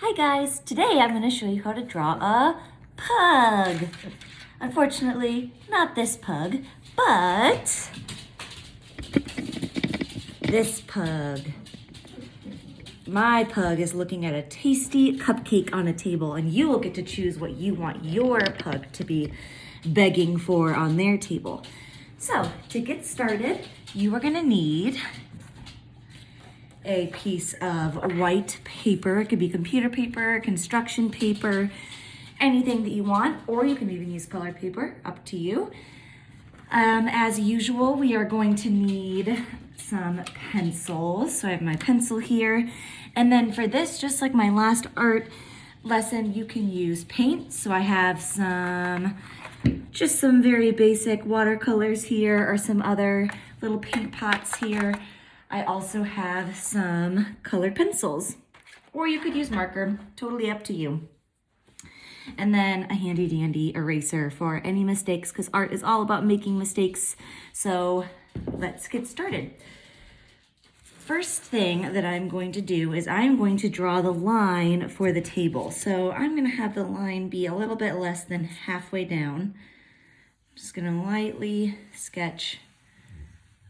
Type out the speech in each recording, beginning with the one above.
Hi guys, today I'm going to show you how to draw a pug. Unfortunately, not this pug, but this pug. My pug is looking at a tasty cupcake on a table, and you will get to choose what you want your pug to be begging for on their table. So, to get started, you are going to need a piece of white paper. It could be computer paper, construction paper, anything that you want, or you can even use colored paper, up to you. As usual, we are going to need some pencils. So I have my pencil here. And then for this, just like my last art lesson, you can use paint. So I have just some very basic watercolors here, or some other little paint pots here. I also have some colored pencils, or you could use marker, totally up to you. And then a handy dandy eraser for any mistakes, because art is all about making mistakes. So let's get started. First thing that I'm going to do is I'm going to draw the line for the table. So I'm going to have the line be a little bit less than halfway down. I'm just going to lightly sketch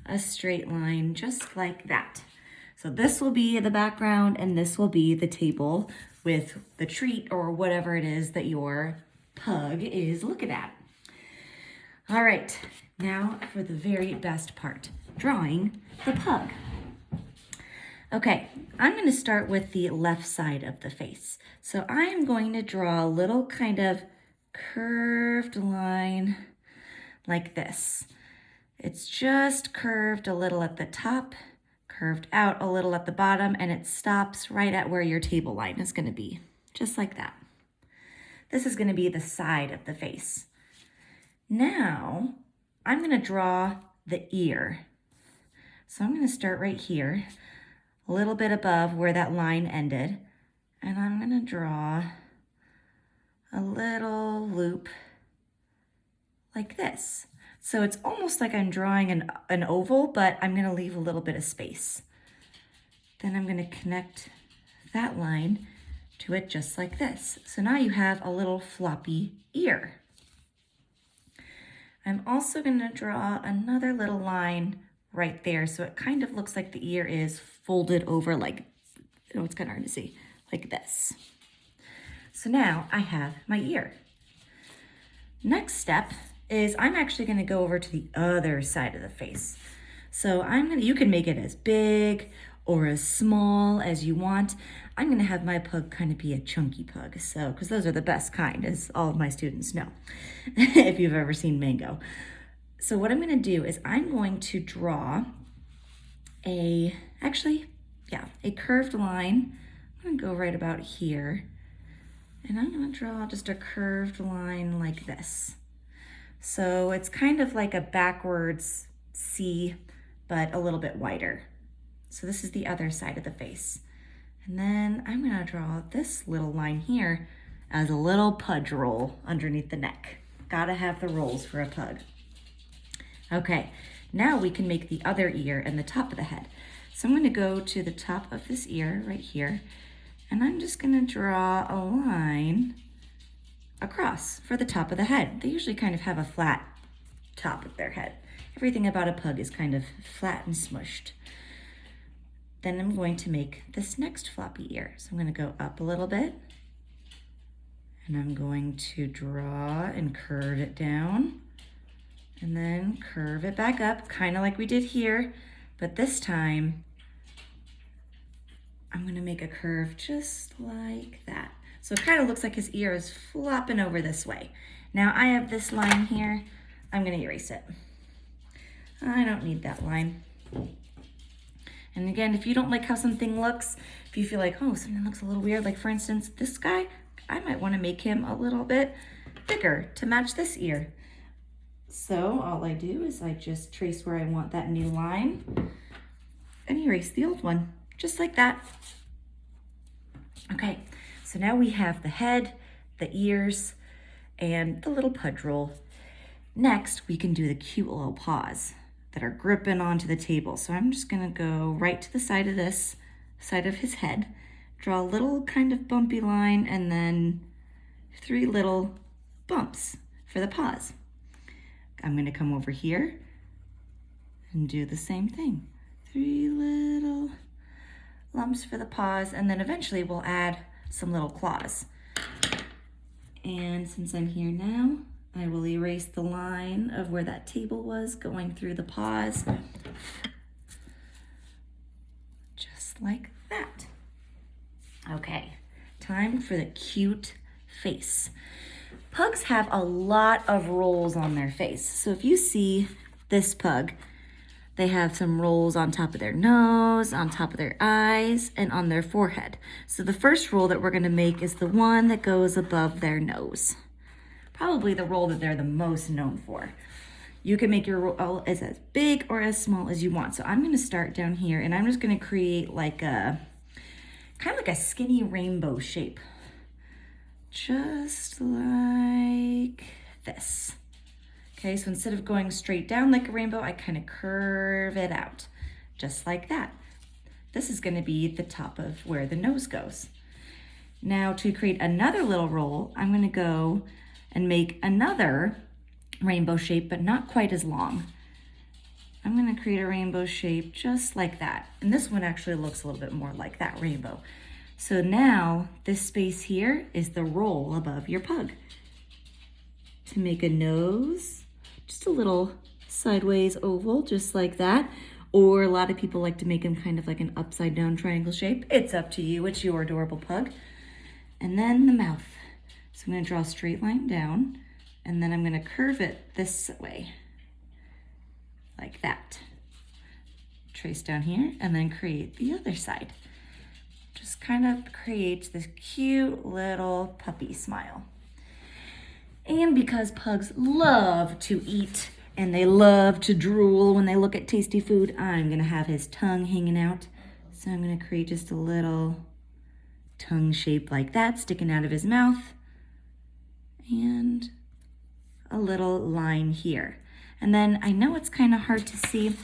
a straight line just like that. So this will be the background and this will be the table with the treat or whatever it is that your pug is looking at. All right, now for the very best part, drawing the pug. Okay, I'm going to start with the left side of the face. So I am going to draw a little kind of curved line like this. It's just curved a little at the top, curved out a little at the bottom, and it stops right at where your table line is going to be, just like that. This is going to be the side of the face. Now, I'm going to draw the ear. So I'm going to start right here, a little bit above where that line ended, and I'm going to draw a little loop like this. So it's almost like I'm drawing an oval, but I'm going to leave a little bit of space. Then I'm going to connect that line to it just like this. So now you have a little floppy ear. I'm also going to draw another little line right there, so it kind of looks like the ear is folded over like, it's kind of hard to see, like this. So now I have my ear. Next step is I'm actually going to go over to the other side of the face. So you can make it as big or as small as you want. I'm going to have my pug kind of be a chunky pug, so because those are the best kind, as all of my students know, if you've ever seen Mango. So what I'm going to do is I'm going to draw a curved line. I'm going to go right about here, and I'm going to draw just a curved line like this. So it's kind of like a backwards C, but a little bit wider. So this is the other side of the face. And then I'm going to draw this little line here as a little pudge roll underneath the neck. Gotta have the rolls for a pug. Okay, now we can make the other ear and the top of the head. So I'm going to go to the top of this ear right here, and I'm just going to draw a line across for the top of the head. They usually kind of have a flat top of their head. Everything about a pug is kind of flat and smushed. Then I'm going to make this next floppy ear. So I'm going to go up a little bit, and I'm going to draw and curve it down, and then curve it back up, kind of like we did here, but this time I'm going to make a curve just like that. So it kind of looks like his ear is flopping over this way. Now I have this line here. I'm going to erase it. I don't need that line. And again, if you don't like how something looks, if you feel like, oh, something looks a little weird, like for instance, this guy, I might want to make him a little bit bigger to match this ear. So all I do is I just trace where I want that new line and erase the old one, just like that. Okay. So now we have the head, the ears, and the little pudge roll. Next, we can do the cute little paws that are gripping onto the table. So I'm just gonna go right to the side of his head, draw a little kind of bumpy line and then 3 little bumps for the paws. I'm gonna come over here and do the same thing. 3 little lumps for the paws, and then eventually we'll add some little claws. And since I'm here now, I will erase the line of where that table was going through the paws. Just like that. Okay, time for the cute face. Pugs have a lot of rolls on their face. So if you see this pug, they have some rolls on top of their nose, on top of their eyes, and on their forehead. So the first roll that we're gonna make is the one that goes above their nose. Probably the roll that they're the most known for. You can make your roll as big or as small as you want. So I'm gonna start down here and I'm just gonna create like a, kind of like a skinny rainbow shape. Just like this. Okay, so instead of going straight down like a rainbow, I kind of curve it out, just like that. This is gonna be the top of where the nose goes. Now to create another little roll, I'm gonna go and make another rainbow shape, but not quite as long. I'm gonna create a rainbow shape just like that. And this one actually looks a little bit more like that rainbow. So now this space here is the roll above your pug. To make a nose, just a little sideways oval, just like that. Or a lot of people like to make them kind of like an upside down triangle shape. It's up to you, it's your adorable pug. And then the mouth. So I'm gonna draw a straight line down, and then I'm gonna curve it this way, like that. Trace down here, and then create the other side. Just kind of creates this cute little puppy smile. And because pugs love to eat and they love to drool when they look at tasty food, I'm gonna have his tongue hanging out. So I'm gonna create just a little tongue shape like that, sticking out of his mouth. And a little line here. And then I know it's kind of hard to see,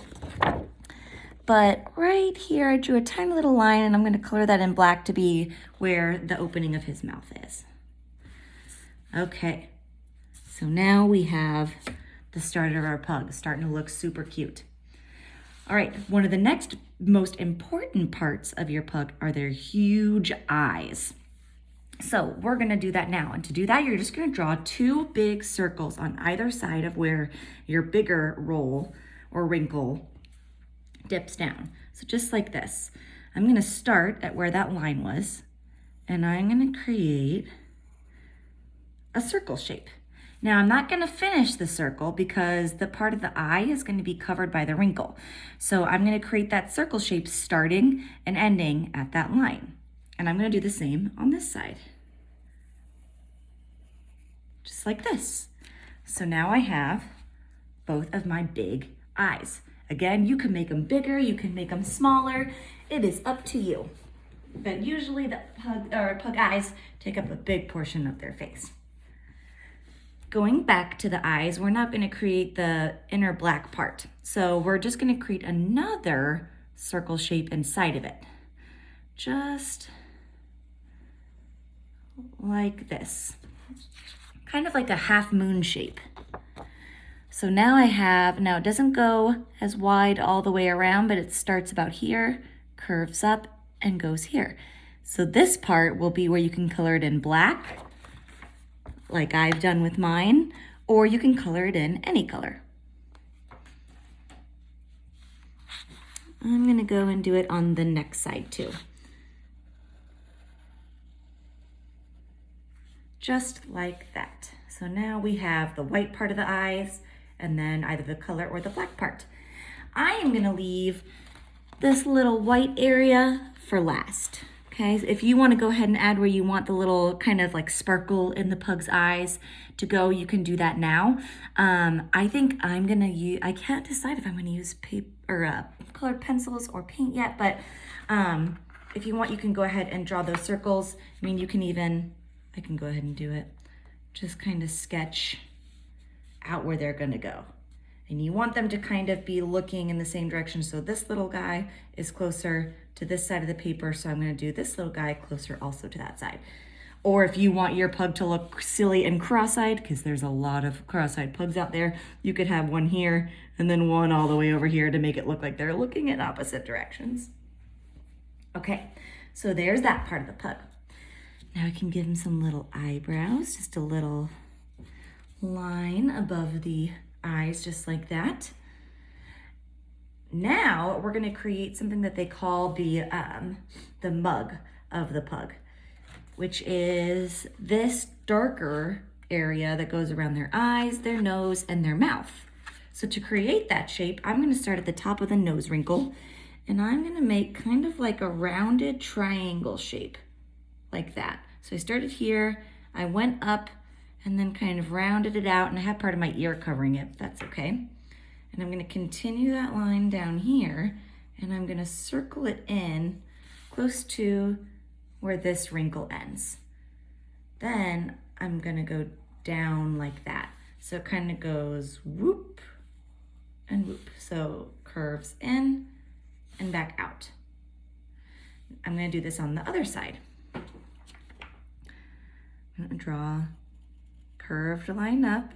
but right here I drew a tiny little line, and I'm going to color that in black to be where the opening of his mouth is. Okay, so now we have the start of our pug starting to look super cute. All right, one of the next most important parts of your pug are their huge eyes. So we're gonna do that now. And to do that, you're just gonna draw 2 big circles on either side of where your bigger roll or wrinkle dips down. So just like this. I'm gonna start at where that line was, and I'm gonna create a circle shape. Now I'm not gonna finish the circle because the part of the eye is gonna be covered by the wrinkle. So I'm gonna create that circle shape starting and ending at that line. And I'm gonna do the same on this side. Just like this. So now I have both of my big eyes. Again, you can make them bigger, you can make them smaller. It is up to you. But usually the pug eyes take up a big portion of their face. Going back to the eyes, we're not gonna create the inner black part. So we're just gonna create another circle shape inside of it. Just like this, kind of like a half moon shape. So now now it doesn't go as wide all the way around, but it starts about here, curves up, and goes here. So this part will be where you can color it in black, like I've done with mine, or you can color it in any color. I'm gonna go and do it on the next side too. Just like that. So now we have the white part of the eyes and then either the color or the black part. I am gonna leave this little white area for last. Okay, if you wanna go ahead and add where you want the little kind of like sparkle in the pug's eyes to go, you can do that now. I think I'm gonna use, I can't decide if I'm gonna use paper or colored pencils or paint yet, but if you want, you can go ahead and draw those circles. I mean, you can even, I can go ahead and do it. Just kind of sketch out where they're gonna go. And you want them to kind of be looking in the same direction. So this little guy is closer to this side of the paper, so I'm gonna do this little guy closer also to that side. Or if you want your pug to look silly and cross-eyed, because there's a lot of cross-eyed pugs out there, you could have one here and then one all the way over here to make it look like they're looking in opposite directions. Okay, so there's that part of the pug. Now I can give him some little eyebrows, just a little line above the eyes, just like that. Now we're gonna create something that they call the mug of the pug, which is this darker area that goes around their eyes, their nose, and their mouth. So to create that shape, I'm gonna start at the top of the nose wrinkle, and I'm gonna make kind of like a rounded triangle shape, like that. So I started here, I went up, and then kind of rounded it out, and I have part of my ear covering it, that's okay. And I'm gonna continue that line down here, and I'm gonna circle it in close to where this wrinkle ends. Then I'm gonna go down like that. So it kind of goes whoop and whoop. So curves in and back out. I'm gonna do this on the other side. I'm gonna draw curved line up,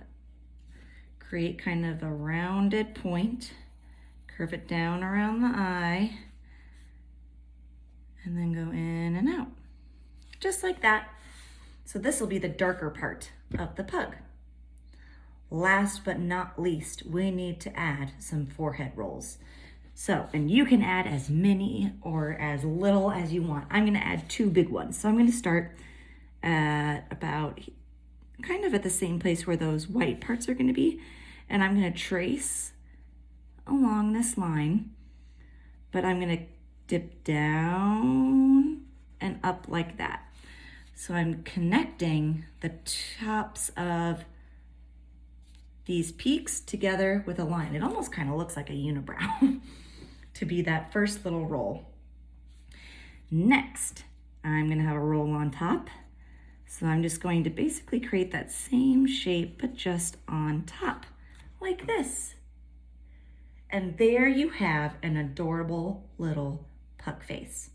create kind of a rounded point, curve it down around the eye, and then go in and out, just like that. So this will be the darker part of the pug. Last but not least, we need to add some forehead rolls. So, and you can add as many or as little as you want. I'm gonna add 2 big ones. So I'm gonna start at about kind of at the same place where those white parts are gonna be. And I'm gonna trace along this line, but I'm gonna dip down and up like that. So I'm connecting the tops of these peaks together with a line. It almost kind of looks like a unibrow to be that first little roll. Next, I'm gonna have a roll on top. So I'm just going to basically create that same shape, but just on top, like this. And there you have an adorable little pug face.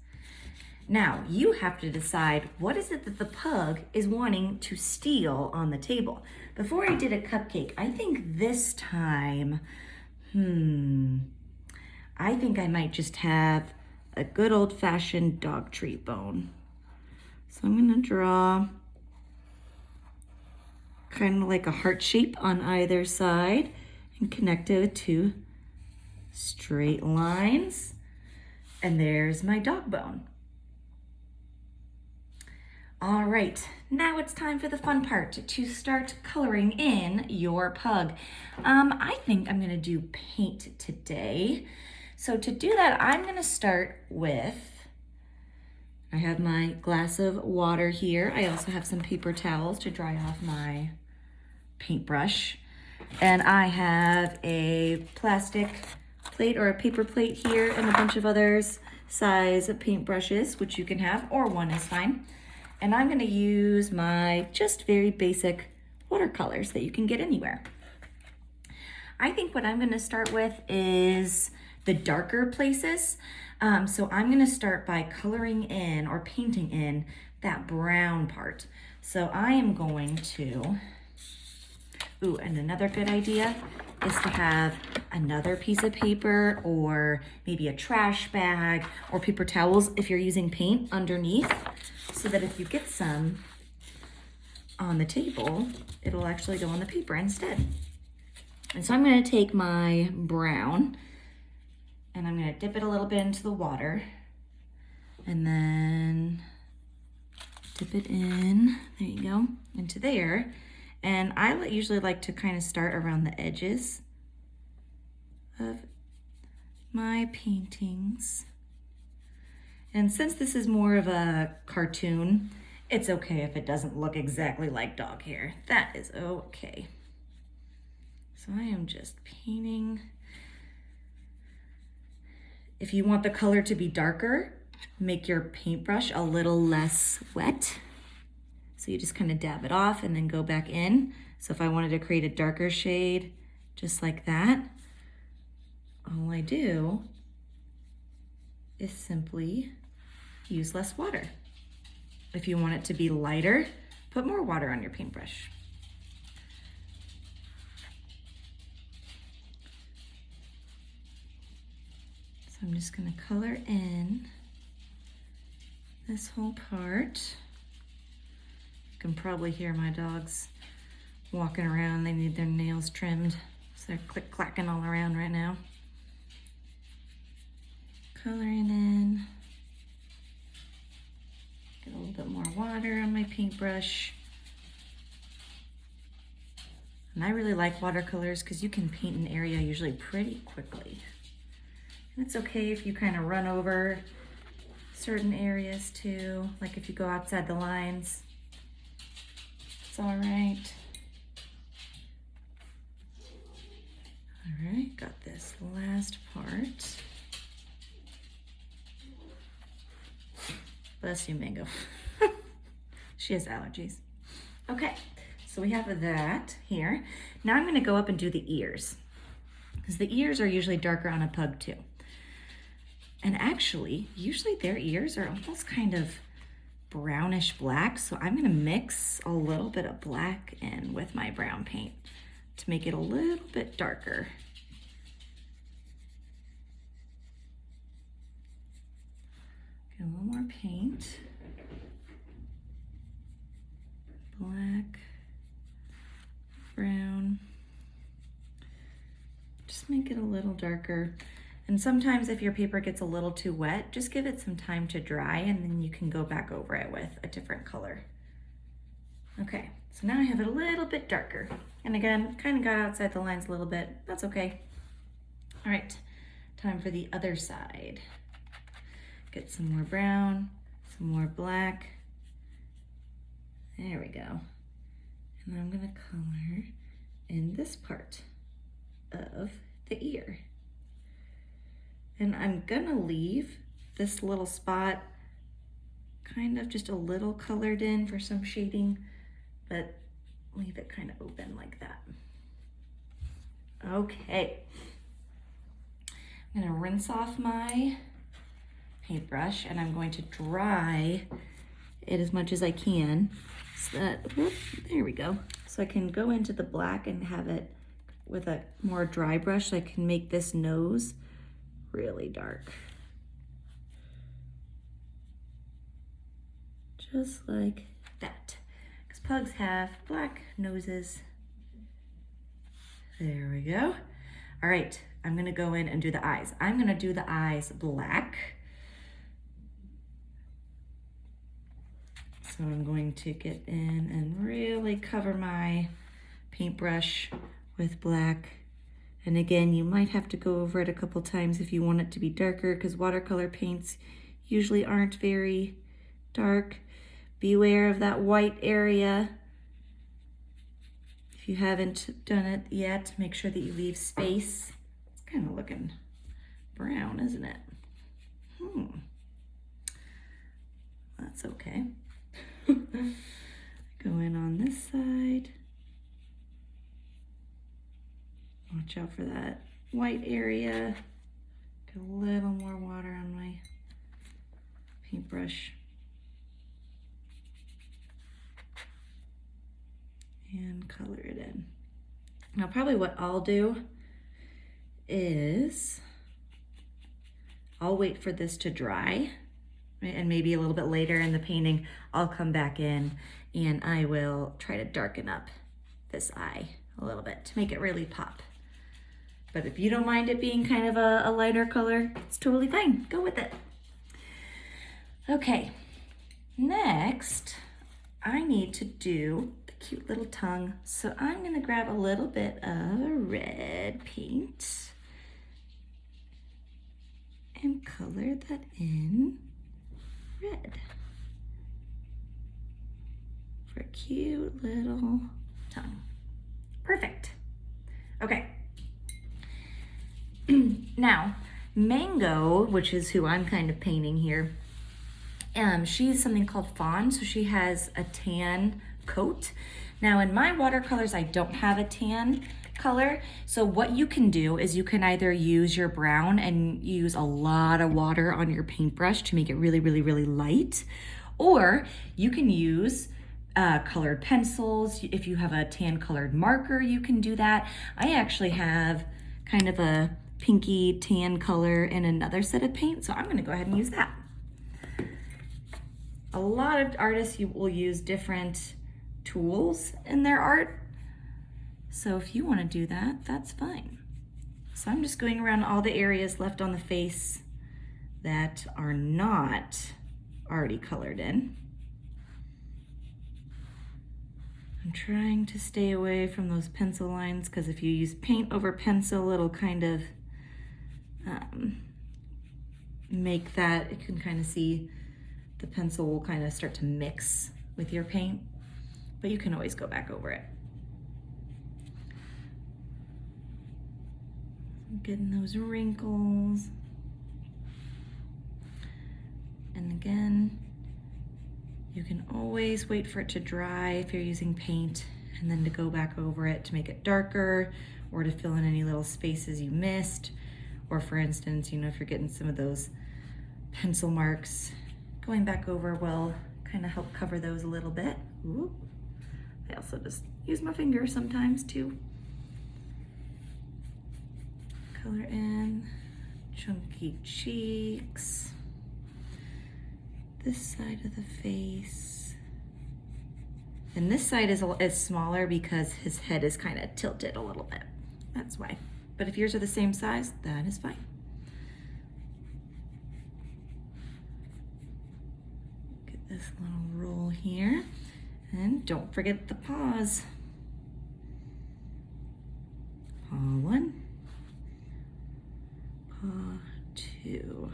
Now you have to decide what is it that the pug is wanting to steal on the table. Before I did a cupcake, I think this time, I think I might just have a good old-fashioned dog treat bone. So I'm gonna draw kind of like a heart shape on either side and connect it with 2 straight lines. And there's my dog bone. All right, now it's time for the fun part, to start coloring in your pug. I think I'm gonna do paint today. So to do that, I'm gonna start with, I have my glass of water here. I also have some paper towels to dry off my paintbrush. And I have a plastic plate or a paper plate here and a bunch of others size paintbrushes, which you can have, or one is fine. And I'm gonna use my just very basic watercolors that you can get anywhere. I think what I'm gonna start with is the darker places. So I'm gonna start by coloring in or painting in that brown part. So I am going to, and another good idea is to have another piece of paper or maybe a trash bag or paper towels if you're using paint underneath, so that if you get some on the table, it'll actually go on the paper instead. And so I'm gonna take my brown and I'm gonna dip it a little bit into the water and then dip it in, there you go, into there. And I usually like to kind of start around the edges of my paintings. And since this is more of a cartoon, it's okay if it doesn't look exactly like dog hair. That is okay. So I am just painting. If you want the color to be darker, make your paintbrush a little less wet. So you just kind of dab it off and then go back in. So if I wanted to create a darker shade, just like that. All I do is simply use less water. If you want it to be lighter, put more water on your paintbrush. So I'm just gonna color in this whole part. You can probably hear my dogs walking around. They need their nails trimmed, so they're click-clacking all around right now. Coloring in. Get a little bit more water on my paintbrush. And I really like watercolors because you can paint an area usually pretty quickly. And it's okay if you kind of run over certain areas too, like if you go outside the lines, it's all right. All right, got this last part. Bless you, Mango. She has allergies. Okay, so we have that here. Now I'm gonna go up and do the ears, because the ears are usually darker on a pug too. And actually, usually their ears are almost kind of brownish black, so I'm gonna mix a little bit of black in with my brown paint to make it a little bit darker. Get a little more paint. Black, brown. Just make it a little darker. And sometimes if your paper gets a little too wet, just give it some time to dry and then you can go back over it with a different color. Okay, so now I have it a little bit darker. And again, kind of got outside the lines a little bit. That's okay. All right, time for the other side. Get some more brown, some more black. There we go. And I'm gonna color in this part of the ear. And I'm gonna leave this little spot kind of just a little colored in for some shading, but leave it kind of open like that. Okay. I'm gonna rinse off my paintbrush and I'm going to dry it as much as I can so that, whoop, there we go. So I can go into the black and have it with a more dry brush so I can make this nose really dark. Just like that. Because pugs have black noses. There we go. All right, I'm gonna go in and do the eyes. I'm gonna do the eyes black. So I'm going to get in and really cover my paintbrush with black. And again, you might have to go over it a couple times if you want it to be darker, because watercolor paints usually aren't very dark. Beware of that white area. If you haven't done it yet, make sure that you leave space. It's kind of looking brown, isn't it? That's okay. Go in on this side. Watch out for that white area. Get a little more water on my paintbrush. And color it in. Now probably what I'll do is I'll wait for this to dry, right? And maybe a little bit later in the painting, I'll come back in and I will try to darken up this eye a little bit to make it really pop. But if you don't mind it being kind of a lighter color, it's totally fine. Go with it. Okay, next I need to do the cute little tongue. So I'm gonna grab a little bit of red paint and color that in red for a cute little tongue. Perfect. Okay. Now, Mango, which is who I'm kind of painting here, She's something called Fawn, so she has a tan coat. Now in my watercolors, I don't have a tan color. So what you can do is you can either use your brown and use a lot of water on your paintbrush to make it really, really, really light. Or you can use colored pencils. If you have a tan colored marker, you can do that. I actually have kind of a pinky tan color in another set of paint, so I'm gonna go ahead and use that. A lot of artists will use different tools in their art. So if you want to do that, that's fine. So I'm just going around all the areas left on the face that are not already colored in. I'm trying to stay away from those pencil lines because if you use paint over pencil, it'll kind of make that, it can kind of see the pencil will kind of start to mix with your paint, but you can always go back over it. Getting those wrinkles. And again, you can always wait for it to dry if you're using paint, and then to go back over it to make it darker or to fill in any little spaces you missed. Or for instance, you know, if you're getting some of those pencil marks, going back over will kind of help cover those a little bit. Ooh. I also just use my fingers sometimes too. Color in chunky cheeks, this side of the face. And this side is smaller because his head is kind of tilted a little bit. That's why. But if yours are the same size, that is fine. Get this little roll here. And don't forget the paws. Paw 1, paw 2.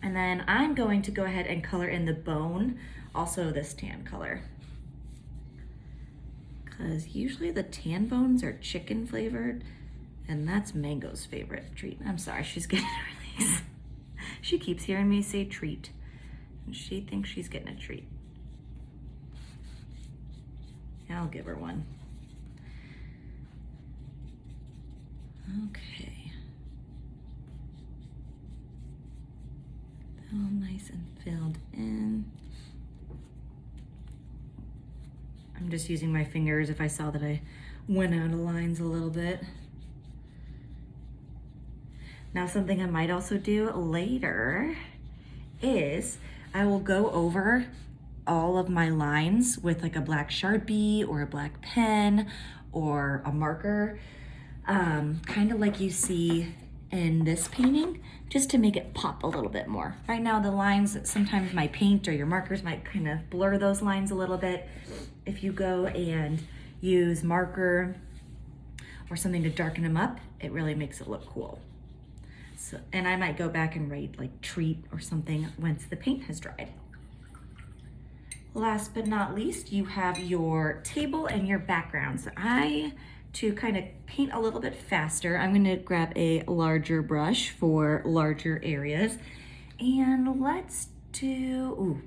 And then I'm going to go ahead and color in the bone, also this tan color. Because usually the tan bones are chicken flavored, and that's Mango's favorite treat. I'm sorry, she's getting a release. She keeps hearing me say treat, and she thinks she's getting a treat. I'll give her one. Okay. All nice and filled in. I'm just using my fingers if I saw that I went out of lines a little bit. Now something I might also do later is I will go over all of my lines with like a black Sharpie or a black pen or a marker, kind of like you see in this painting, just to make it pop a little bit more. Right now the lines, sometimes my paint or your markers might kind of blur those lines a little bit. If you go and use marker or something to darken them up, it really makes it look cool. So, and I might go back and write like treat or something once the paint has dried. Last but not least, you have your table and your backgrounds. To kind of paint a little bit faster, I'm gonna grab a larger brush for larger areas. And let's do,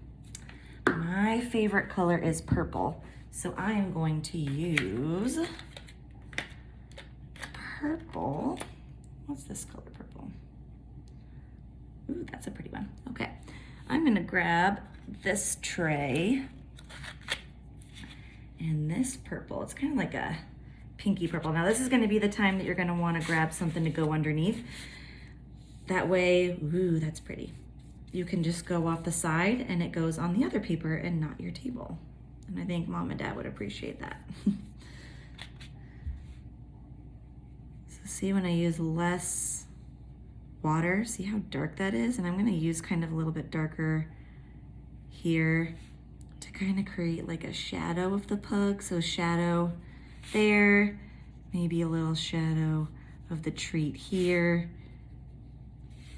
my favorite color is purple. So I am going to use purple. What's this color, purple? Ooh, that's a pretty one. Okay, I'm gonna grab this tray and this purple. It's kind of like a pinky purple. Now this is going to be the time that you're going to want to grab something to go underneath. That way, ooh, that's pretty. You can just go off the side and it goes on the other paper and not your table. And I think Mom and Dad would appreciate that. So see, when I use less water, see how dark that is? And I'm going to use kind of a little bit darker here to kind of create like a shadow of the pug. So shadow there, maybe a little shadow of the treat here.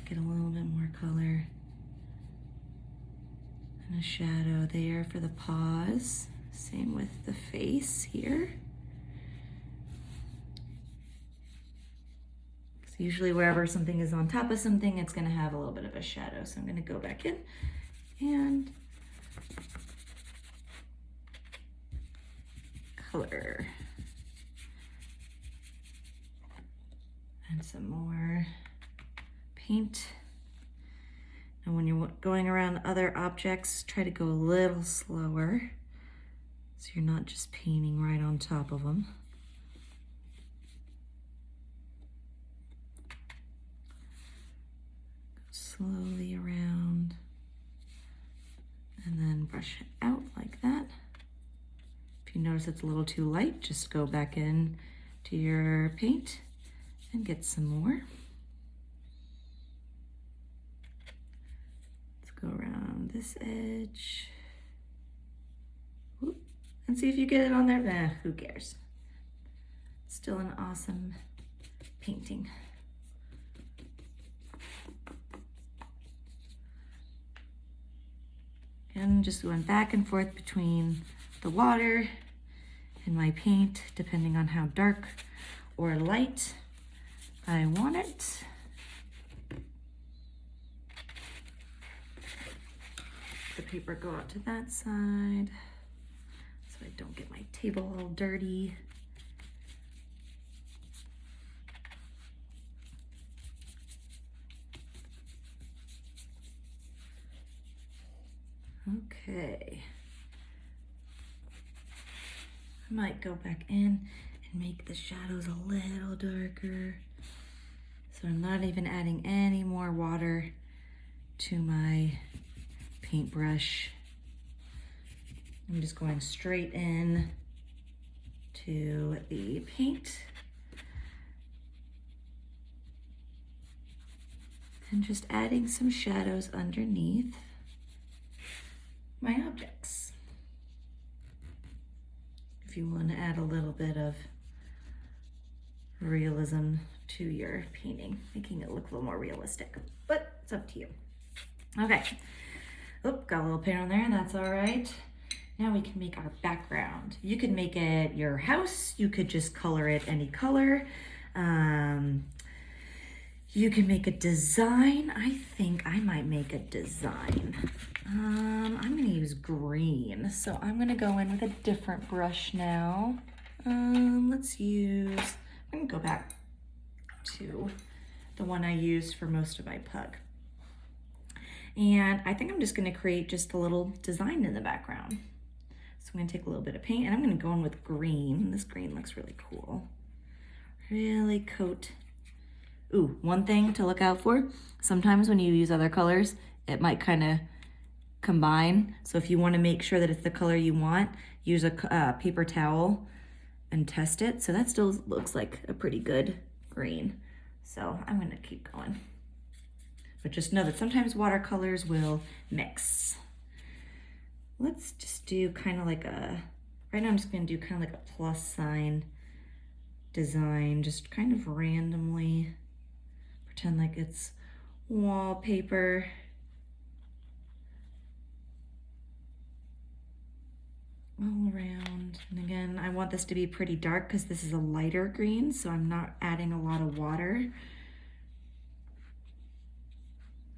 Get a little bit more color. And a shadow there for the paws. Same with the face here. Usually wherever something is on top of something, it's gonna have a little bit of a shadow. So I'm gonna go back in and color. And some more paint. And when you're going around other objects, try to go a little slower so you're not just painting right on top of them. Slowly around and then brush it out like that. If you notice it's a little too light, just go back in to your paint and get some more. Let's go around this edge. Whoop. And see if you get it on there. Who cares? Still an awesome painting. And just going back and forth between the water and my paint, depending on how dark or light I want it. The paper go out to that side so I don't get my table all dirty. Okay. I might go back in and make the shadows a little darker. So I'm not even adding any more water to my paintbrush. I'm just going straight in to the paint. And just adding some shadows underneath my objects. If you want to add a little bit of realism to your painting, making it look a little more realistic, but it's up to you. Okay, got a little paint on there, that's all right. Now we can make our background. You could make it your house, you could just color it any color. You can make a design. I think I might make a design. I'm gonna use green, so I'm gonna go in with a different brush now. I'm gonna go back to the one I used for most of my pug. And I think I'm just gonna create just a little design in the background. So I'm gonna take a little bit of paint and I'm gonna go in with green. This green looks really cool. Really coat. Ooh, one thing to look out for, sometimes when you use other colors, it might kind of combine. So if you want to make sure that it's the color you want, use a paper towel and test it. So that still looks like a pretty good green. So I'm gonna keep going. But just know that sometimes watercolors will mix. Let's just do kind of like right now I'm just gonna do kind of like a plus sign design, just kind of randomly. Pretend like it's wallpaper. All around. And again, I want this to be pretty dark because this is a lighter green, so I'm not adding a lot of water.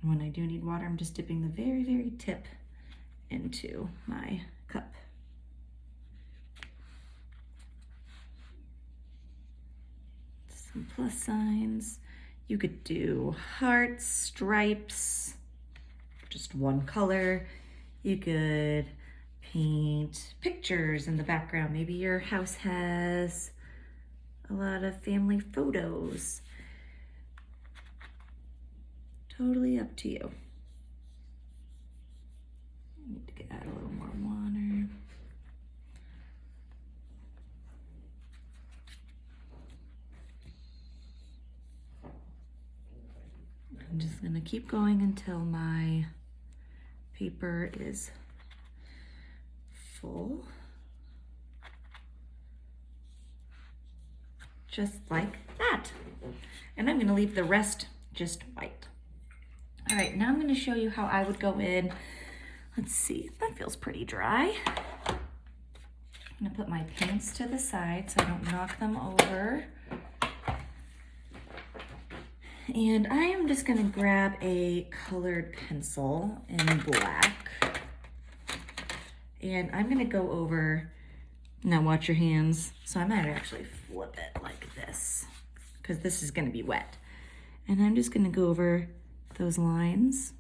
And when I do need water, I'm just dipping the very, very tip into my cup. Some plus signs. You could do hearts, stripes, just one color. You could paint pictures in the background. Maybe your house has a lot of family photos. Totally up to you. I need to add a little more water. I'm just gonna keep going until my paper is full. Just like that. And I'm gonna leave the rest just white. All right, now I'm gonna show you how I would go in. Let's see, that feels pretty dry. I'm gonna put my paints to the side so I don't knock them over. And I am just gonna grab a colored pencil in black. And I'm gonna go over, now watch your hands. So I might actually flip it like this because this is gonna be wet. And I'm just gonna go over those lines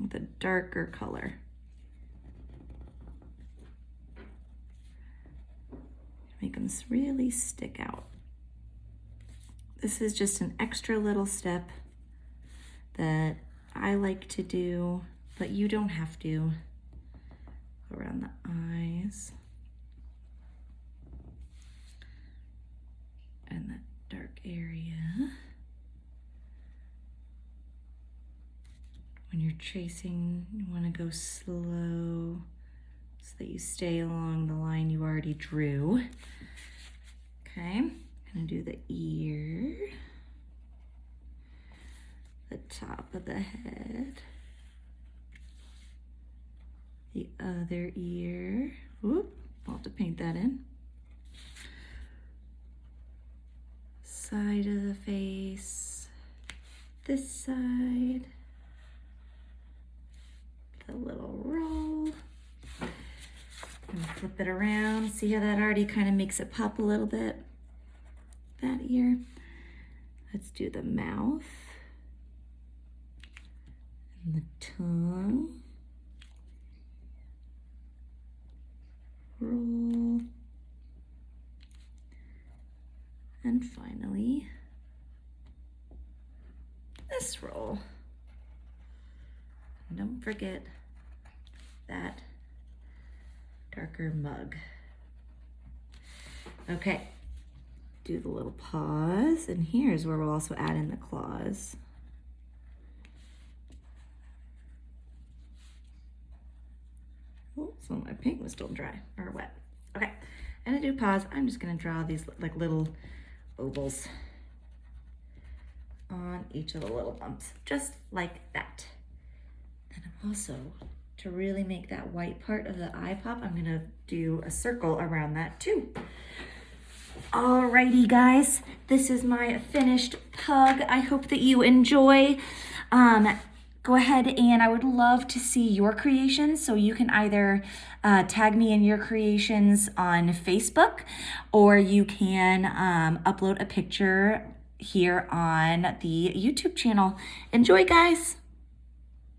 with a darker color. Make them really stick out. This is just an extra little step that I like to do, but you don't have to. Around the eyes and that dark area. When you're tracing, you want to go slow so that you stay along the line you already drew. Okay, I'm gonna do the ear, the top of the head, the other ear. Whoop, I'll have to paint that in. Side of the face, this side, the little roll. And flip it around. See how that already kind of makes it pop a little bit? That ear. Let's do the mouth and the tongue. Roll. And finally, this roll. And don't forget that darker mug. Okay, do the little paws, and here's where we'll also add in the claws. Oh, so my paint was still dry or wet. Okay, and to do paws, I'm just gonna draw these like little ovals on each of the little bumps, just like that. And I'm also, to really make that white part of the eye pop, I'm gonna do a circle around that too. Alrighty guys, this is my finished pug. I hope that you enjoy. Go ahead, and I would love to see your creations. So you can either tag me in your creations on Facebook, or you can upload a picture here on the YouTube channel. Enjoy guys.